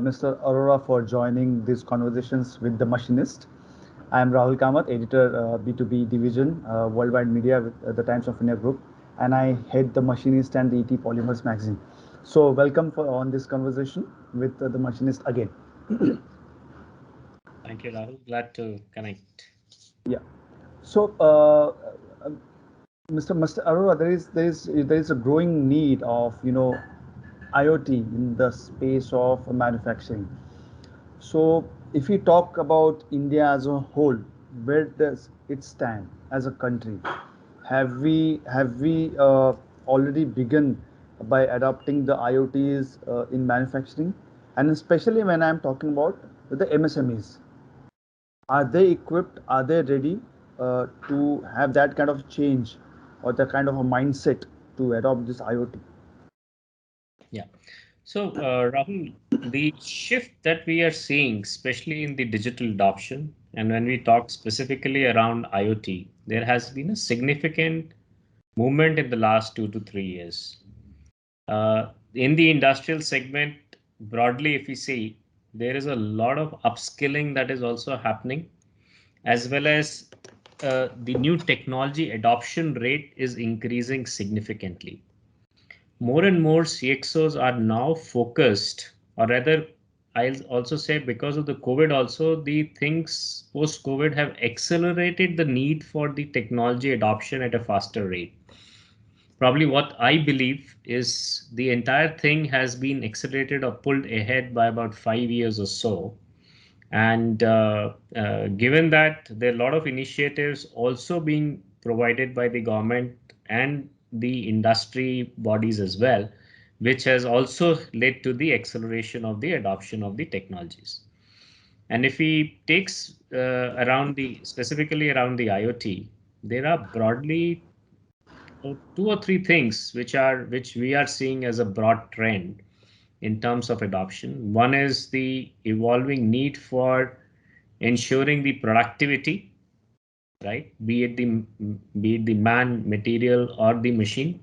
Mr. Arora for joining these conversations with the machinist. I am Rahul Kamath, editor B2B division, Worldwide Media with the Times of India Group, and I head the Machinist and the ET Polymers magazine. So welcome on this conversation with the machinist again. Thank you, Rahul. Glad to connect. Yeah. So, Mr. Arora, there is a growing need of IoT in the space of manufacturing. So, if we talk about India as a whole, where does it stand as a country? Have we already begun by adopting the IoTs in manufacturing, and especially when I'm talking about the MSMEs? Are they equipped? Are they ready to have that kind of change or that kind of a mindset to adopt this IoT? Yeah. So, Rahul, the shift that we are seeing, especially in the digital adoption, and when we talk specifically around IoT, there has been a significant movement in the last 2 to 3 years. In the industrial segment, broadly, if we see, there is a lot of upskilling that is also happening, as well as the new technology adoption rate is increasing significantly. More and more CXOs are now focused, or rather, I'll also say because of the COVID, also the things post COVID have accelerated the need for the technology adoption at a faster rate. Probably what I believe is the entire thing has been accelerated or pulled ahead by about 5 years or so. And given that there are a lot of initiatives also being provided by the government and the industry bodies as well, which has also led to the acceleration of the adoption of the technologies. And if we takes around the specifically around the IoT, there are broadly two or three things which we are seeing as a broad trend in terms of adoption. One is the evolving need for ensuring the productivity, right? Be it the man, material, or the machine,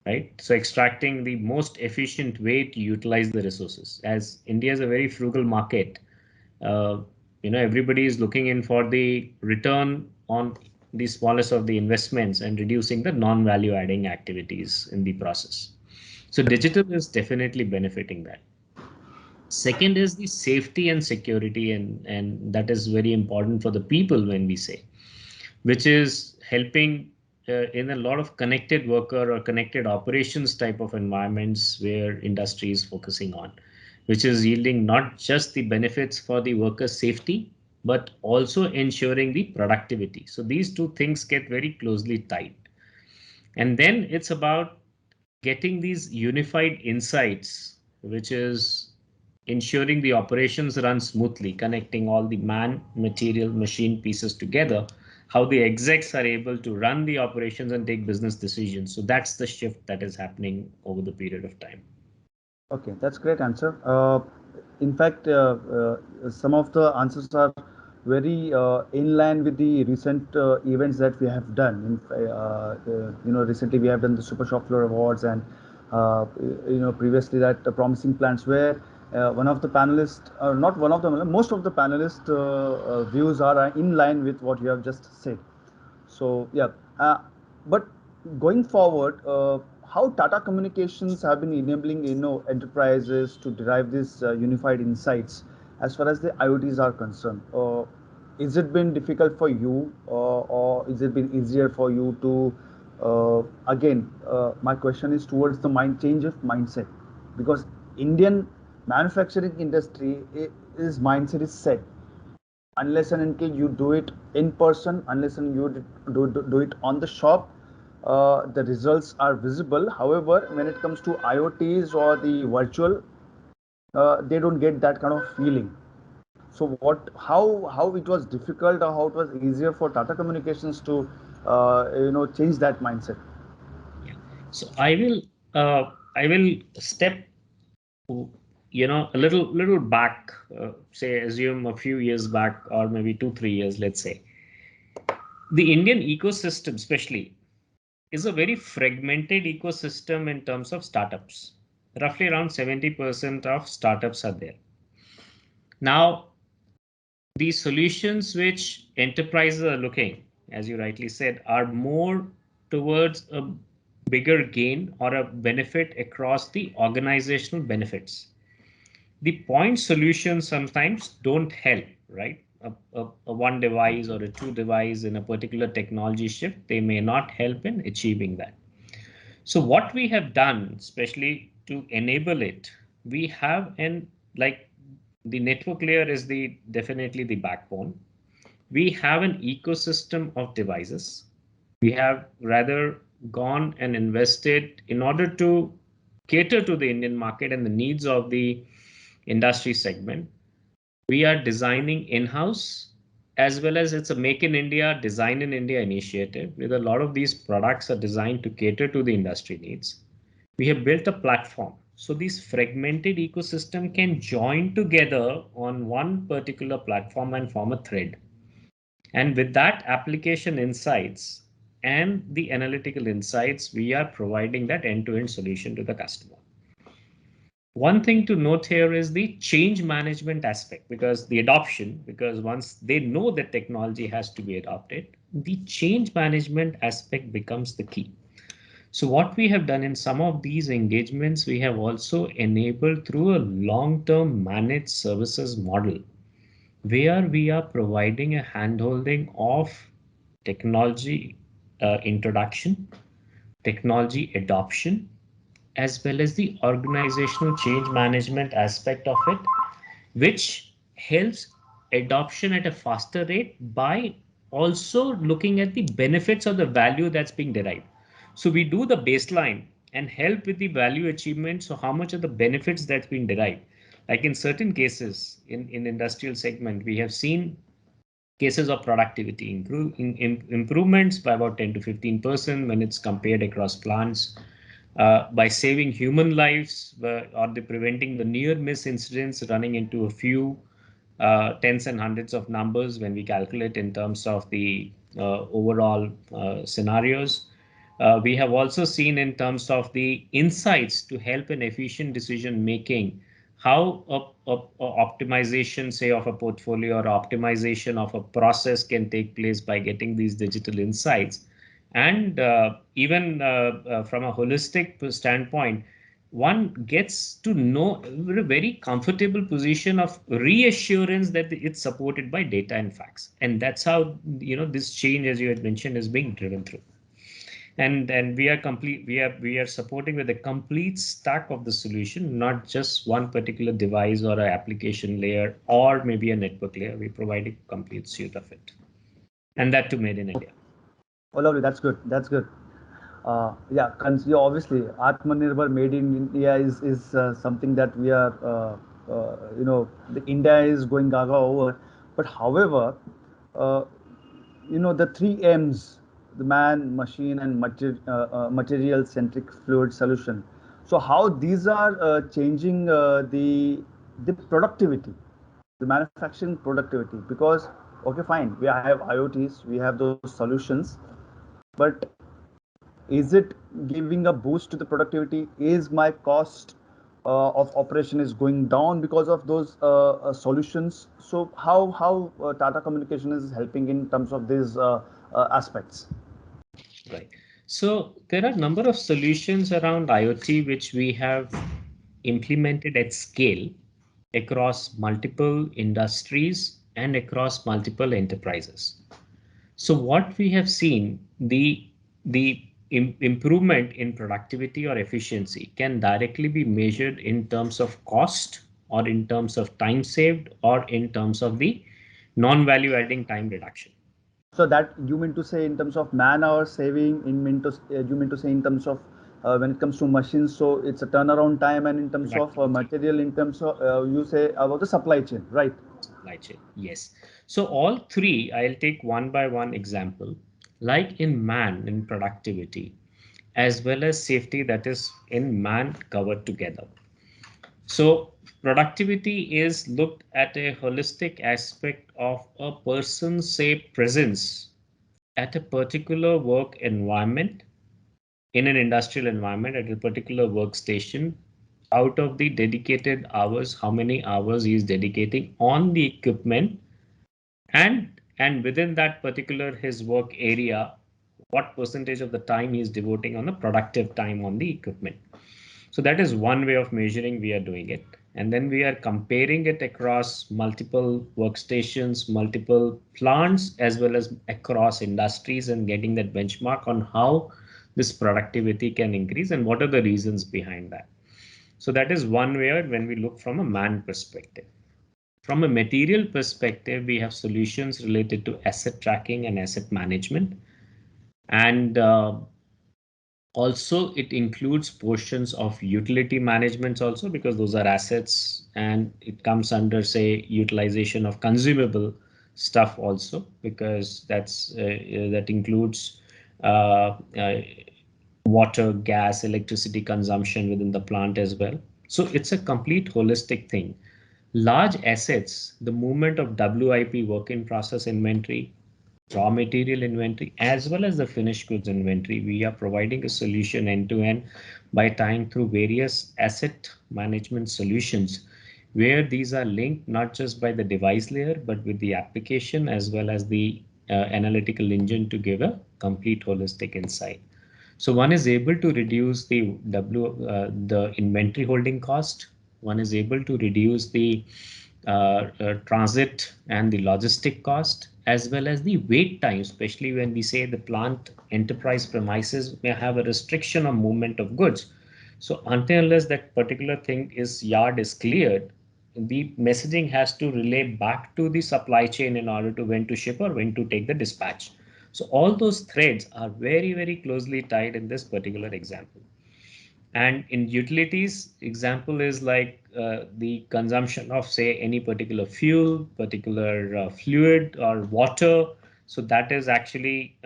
right? So extracting the most efficient way to utilize the resources. As India is a very frugal market, uh, everybody is looking in for the return on the smallest of the investments and reducing the non-value adding activities in the process. So digital is definitely benefiting that. Second is the safety and security, and that is very important for the people when we say, which is helping in a lot of connected worker or connected operations type of environments where industry is focusing on, which is yielding not just the benefits for the worker safety, but also ensuring the productivity. So these two things get very closely tied. And then it's about getting these unified insights, which is ensuring the operations run smoothly, connecting all the man, material, machine pieces together, how the execs are able to run the operations and take business decisions. So that's the shift that is happening over the period of time. Okay, that's great answer. In fact, some of the answers are very in line with the recent events that we have done. Recently we have done the Super Shop Floor Awards, and previously that promising plants where one of the panelists, not one of them, most of the panelists' views are in line with what you have just said. So yeah, but going forward, how Tata Communications have been enabling enterprises to derive these unified insights as far as the IoTs are concerned. Is it been difficult for you, or is it been easier for you to? Again, my question is towards the change of mindset, because Indian manufacturing industry is mindset is set unless and until you do it in person, unless and you do it on the shop, the results are visible. However, when it comes to IoTs or the virtual, they don't get that kind of feeling. So how it was difficult or how it was easier for Tata Communications to change that mindset? Yeah. So I will step a little back, say assume a few years back or maybe 2 3 years, let's say. The Indian ecosystem, especially, is a very fragmented ecosystem in terms of startups. Roughly around 70% of startups are there. Now, the solutions which enterprises are looking, as you rightly said, are more towards a bigger gain or a benefit across the organizational benefits. The point solutions sometimes don't help, right? A one device or a two device in a particular technology shift, they may not help in achieving that. So what we have done, especially to enable it, we have like the network layer is the definitely the backbone. We have an ecosystem of devices. We have rather gone and invested in order to cater to the Indian market and the needs of the industry segment. We are designing in-house, as well as it's a Make in India, Design in India initiative, with a lot of these products are designed to cater to the industry needs. We have built a platform. So these fragmented ecosystem can join together on one particular platform and form a thread. And with that application insights and the analytical insights, we are providing that end-to-end solution to the customer. One thing to note here is the change management aspect, because the adoption, because once they know that technology has to be adopted, the change management aspect becomes the key. So what we have done in some of these engagements, we have also enabled through a long-term managed services model, where we are providing a handholding of technology introduction, technology adoption, as well as the organizational change management aspect of it, which helps adoption at a faster rate by also looking at the benefits of the value that's being derived. So we do the baseline and help with the value achievement. So how much of the benefits that's been derived? Like in certain cases in industrial segment, we have seen cases of productivity improvements by about 10 to 15% when it's compared across plants, by saving human lives, or the preventing the near miss incidents running into a few tens and hundreds of numbers when we calculate in terms of the overall scenarios. We have also seen in terms of the insights to help in efficient decision making, how a optimization, say, of a portfolio or optimization of a process can take place by getting these digital insights. And even from a holistic standpoint, one gets to know a very comfortable position of reassurance that it's supported by data and facts. And that's how, this change, as you had mentioned, is being driven through. And we are supporting with a complete stack of the solution, not just one particular device or an application layer or maybe a network layer. We provide a complete suite of it, and that too made in India. Oh, lovely. That's good. That's good. Yeah, obviously, Atmanirbhar made in India is something that we are, the India is going gaga over. But however, uh, the three M's, the man, machine, and material-centric fluid solution. So how these are changing the productivity, the manufacturing productivity? Because okay, fine, we have IoTs, we have those solutions, but is it giving a boost to the productivity? Is my cost of operation is going down because of those solutions? So how Tata Communication is helping in terms of these aspects? Right. So there are a number of solutions around IoT which we have implemented at scale across multiple industries and across multiple enterprises. So what we have seen, the improvement in productivity or efficiency can directly be measured in terms of cost, or in terms of time saved, or in terms of the non-value adding time reduction. So that you mean to say in terms of man hour saving, you mean to say in terms of when it comes to machines, so it's a turnaround time, and in terms of Productivity. material, in terms of you say about the supply chain, right? Supply chain. Yes. So all three, I'll take one by one example, like in man in productivity, as well as safety, that is in man covered together. So productivity is looked at a holistic aspect of a person's, say, presence at a particular work environment, in an industrial environment, at a particular workstation, out of the dedicated hours, how many hours he is dedicating on the equipment, and within that particular his work area, what percentage of the time he is devoting on the productive time on the equipment. So that is one way of measuring we are doing it. And then we are comparing it across multiple workstations, multiple plants, as well as across industries, and getting that benchmark on how this productivity can increase and what are the reasons behind that. So that is one way when we look from a man perspective. From a material perspective, we have solutions related to asset tracking and asset management. And also it includes portions of utility management also, because those are assets, and it comes under, say, utilization of consumable stuff also, because that includes uh, uh, water, gas, electricity consumption within the plant as well. So it's a complete holistic thing. Large assets, the movement of WIP, work in process inventory, raw material inventory, as well as the finished goods inventory, we are providing a solution end to end by tying through various asset management solutions, where these are linked not just by the device layer, but with the application as well as the analytical engine to give a complete holistic insight. So one is able to reduce the inventory holding cost. One is able to reduce the transit and the logistic cost, as well as the wait time, especially when we say the plant enterprise premises may have a restriction on movement of goods. So until unless that particular thing is yard is cleared, the messaging has to relay back to the supply chain in order to when to ship or when to take the dispatch. So all those threads are very, very closely tied in this particular example. And in utilities, example is like the consumption of, say, any particular fuel, particular fluid or water. So that is actually,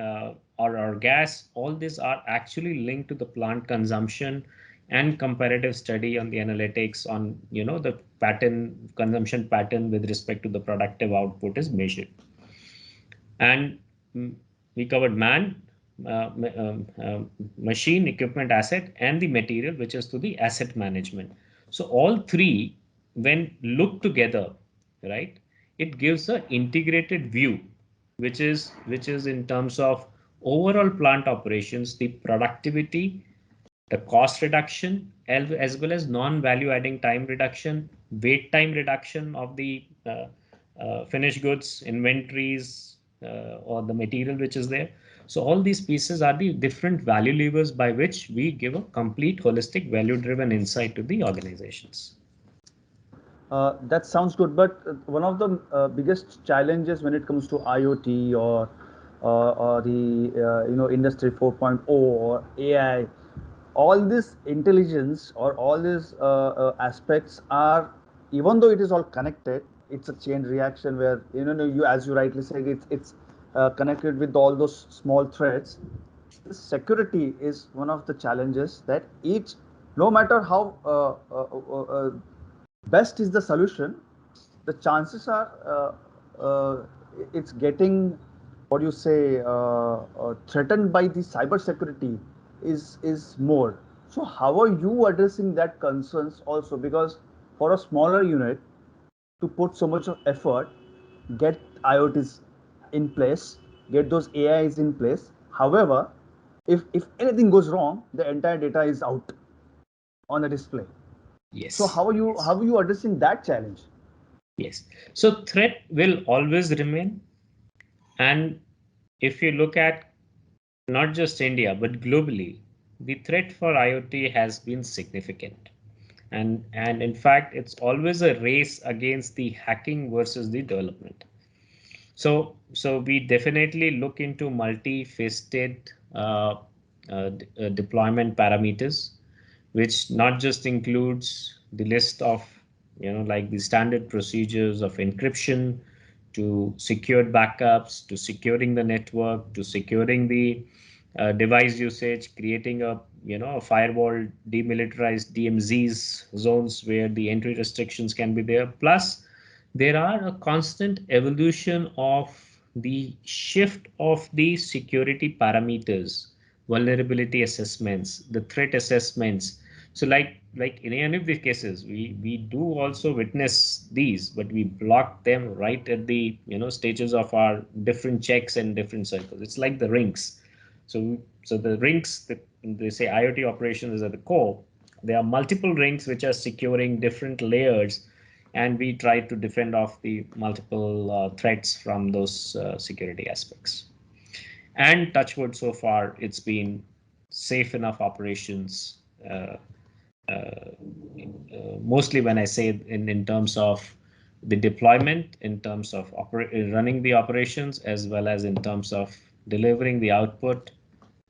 or gas, all these are actually linked to the plant consumption, and comparative study on the analytics on, the pattern, consumption pattern with respect to the productive output is measured. And we covered man, machine, equipment, asset, and the material, which is to the asset management. So all three, when looked together, right, it gives an integrated view, which is in terms of overall plant operations, the productivity, the cost reduction, as well as non-value adding time reduction, wait time reduction of the finished goods, inventories, or the material which is there. So all these pieces are the different value levers by which we give a complete holistic value driven insight to the organizations. That sounds good, but one of the biggest challenges when it comes to IoT or the Industry 4.0 or AI, all this intelligence or all these aspects are, even though it is all connected, it's a chain reaction where you, as you rightly said, it's connected with all those small threads. The security is one of the challenges that each, no matter how best is the solution, the chances are it's getting, what you say, threatened by the cyber security is more. So how are you addressing that concerns also? Because for a smaller unit to put so much of effort, get IoTs in place, get those AIs in place. However, if anything goes wrong, the entire data is out on the display. So Yes. how are you addressing that challenge? Yes. So threat will always remain. And if you look at not just India, but globally, the threat for IoT has been significant. And in fact, it's always a race against the hacking versus the development. So we definitely look into multi-faceted deployment parameters, which not just includes the list of, like the standard procedures of encryption, to secured backups, to securing the network, to securing the device usage, creating a firewall, demilitarized DMZs zones where the entry restrictions can be there. Plus, there are a constant evolution of the shift of the security parameters, vulnerability assessments, the threat assessments. So like in any of these cases, we do also witness these, but we block them right at the stages of our different checks and different circles. It's like the rings. So the rings that they say IoT operations is at the core. There are multiple rings which are securing different layers, and we try to defend off the multiple threats from those security aspects. And touchwood, so far it's been safe enough operations. Mostly when I say in terms of the deployment, in terms of running the operations, as well as in terms of delivering the output,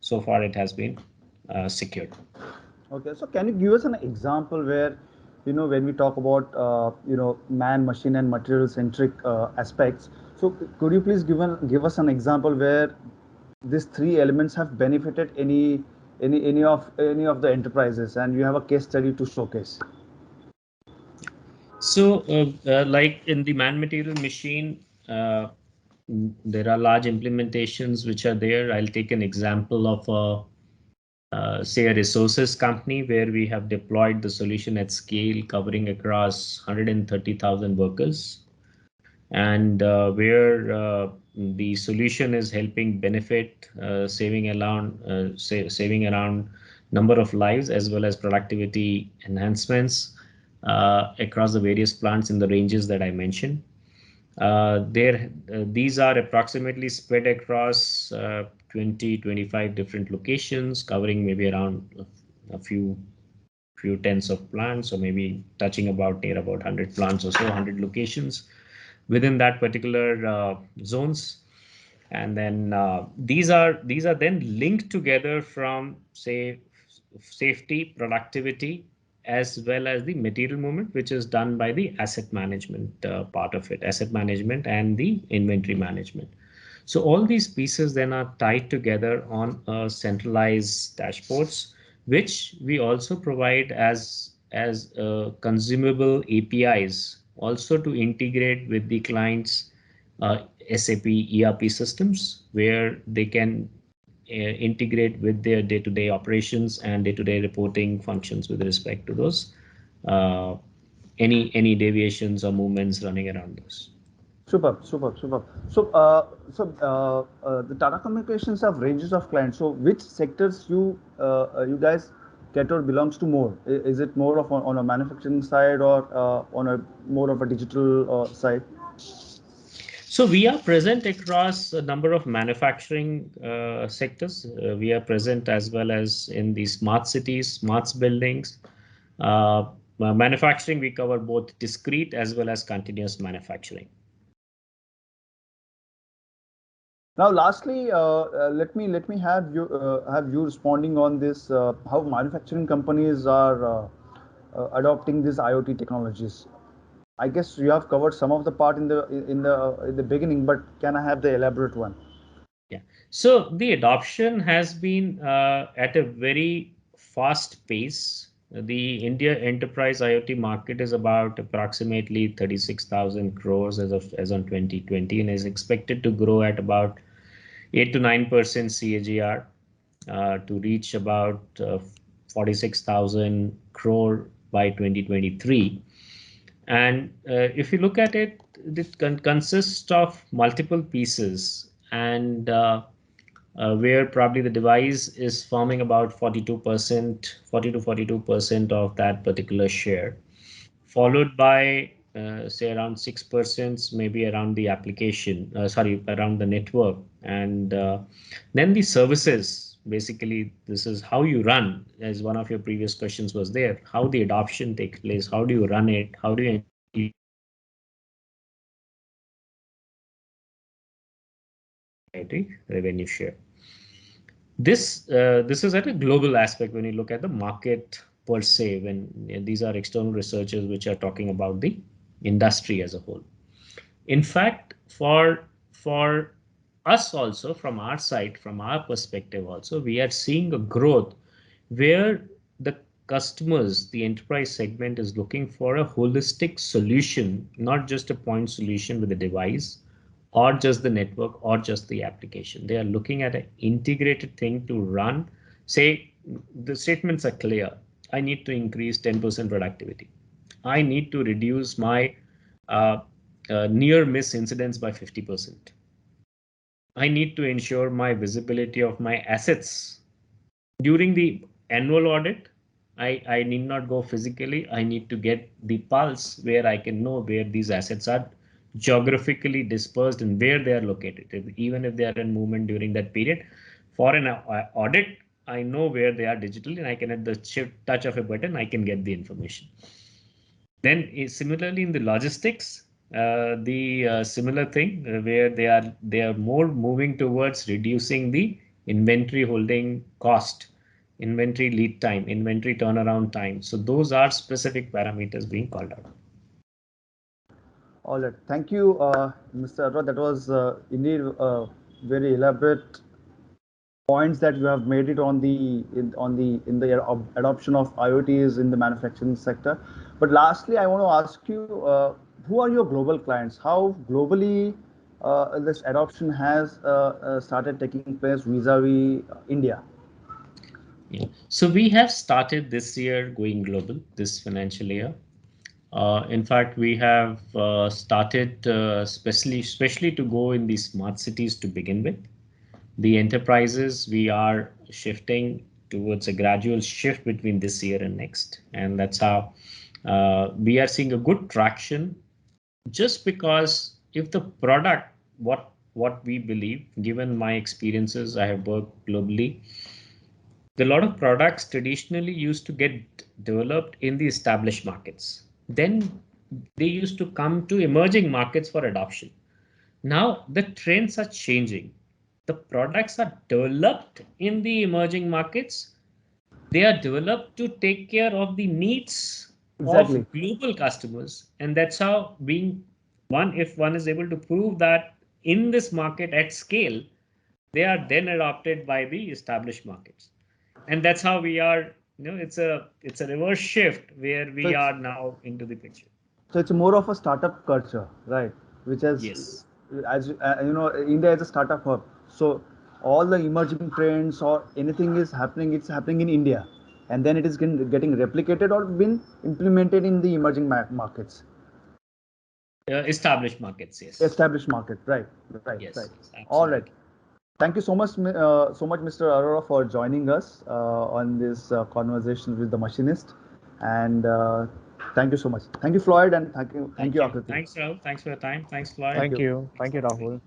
so far it has been secured. Okay, so can you give us an example where, when we talk about, man, machine, and material-centric aspects? So could you please give us an example where these three elements have benefited any of the enterprises, and you have a case study to showcase? So, like in the man material machine, there are large implementations which are there. I'll take an example of say a resources company where we have deployed the solution at scale covering across 130,000 workers, and where the solution is helping benefit saving around number of lives as well as productivity enhancements across the various plants in the ranges that I mentioned. These are approximately spread across 20-25 different locations, covering maybe around a few tens of plants, or maybe touching about near about 100 plants or so, 100 locations within that particular zones. And then these are then linked together from, say, safety, productivity, as well as the material movement, which is done by the asset management part of it, asset management and the inventory management. So all these pieces then are tied together on centralized dashboards, which we also provide as consumable APIs, also to integrate with the client's SAP ERP systems, where they can integrate with their day-to-day operations and day-to-day reporting functions with respect to those any deviations or movements running around those. Superb, superb, superb. So, the Tata Communications have ranges of clients. So, which sectors you guys cater belongs to more? Is it more of on a manufacturing side, or on a more of a digital side? So we are present across a number of manufacturing sectors. We are present as well as in the smart cities, smart buildings. Manufacturing, we cover both discrete as well as continuous manufacturing. Now, lastly, let me have you responding on this. How manufacturing companies are adopting these IoT technologies. I guess you have covered some of the part in the beginning, but can I have the elaborate one? Yeah. So the adoption has been at a very fast pace. The India enterprise IoT market is about approximately 36,000 crores as on 2020, and is expected to grow at about 8 to 9% CAGR to reach about 46,000 crore by 2023. And if you look at it, it consists of multiple pieces, and where probably the device is forming about 42%, 40 to 42% of that particular share, followed by say around 6% maybe around the application, around the network, and then the services. Basically, this is how you run, as one of your previous questions was there, how the adoption takes place, how do you run it, how do you revenue share. This is at a global aspect when you look at the market per se, when these are external researchers which are talking about the industry as a whole. In fact, for us also, from our side, from our perspective also, we are seeing a growth where the customers, the enterprise segment, is looking for a holistic solution, not just a point solution with a device or just the network or just the application. They are looking at an integrated thing to run. Say the statements are clear. I need to increase 10% productivity. I need to reduce my near miss incidents by 50%. I need to ensure my visibility of my assets. During the annual audit, I need not go physically. I need to get the pulse where I can know where these assets are geographically dispersed and where they are located, even if they are in movement during that period. For an audit, I know where they are digitally, and I can at the touch of a button, I can get the information. Then similarly in the logistics, the similar thing where they are more moving towards reducing the inventory holding cost, inventory lead time, inventory turnaround time. So those are specific parameters being called out. All right. Thank you, Mr. Arora. That was indeed very elaborate points that you have made it on the adoption of IoTs in the manufacturing sector. But lastly, I want to ask you, who are your global clients? How globally this adoption has started taking place vis-a-vis India? Yeah. So we have started this year going global, this financial year. In fact, we have started especially to go in the smart cities to begin with. The enterprises, we are shifting towards a gradual shift between this year and next. And that's how we are seeing a good traction, just because if the product, what we believe, given my experiences, I have worked globally, a lot of products traditionally used to get developed in the established markets. Then they used to come to emerging markets for adoption. Now the trends are changing. The products are developed in the emerging markets. They are developed to take care of the needs Exactly. of global customers. And that's how if one is able to prove that in this market at scale, they are then adopted by the established markets. And that's how we are, it's a reverse shift where So we it's are now into the picture. so it's more of a startup culture, right? Which has, Yes. as you know, India is a startup hub. So all the emerging trends or anything is happening, it's happening in India, and then it is getting replicated or been implemented in the emerging markets, Established markets, yes. established market. Right, right, right. Yes, yes, All right. absolutely. Thank you so much, Mr. Arora, for joining us on this conversation with the machinist, and thank you so much. Thank you, Floyd, and thank you, Thank you. Akriti. Thanks, Rahul. Thanks for your time. Thanks, Floyd. Thank Thank you. you. Thank you, Rahul.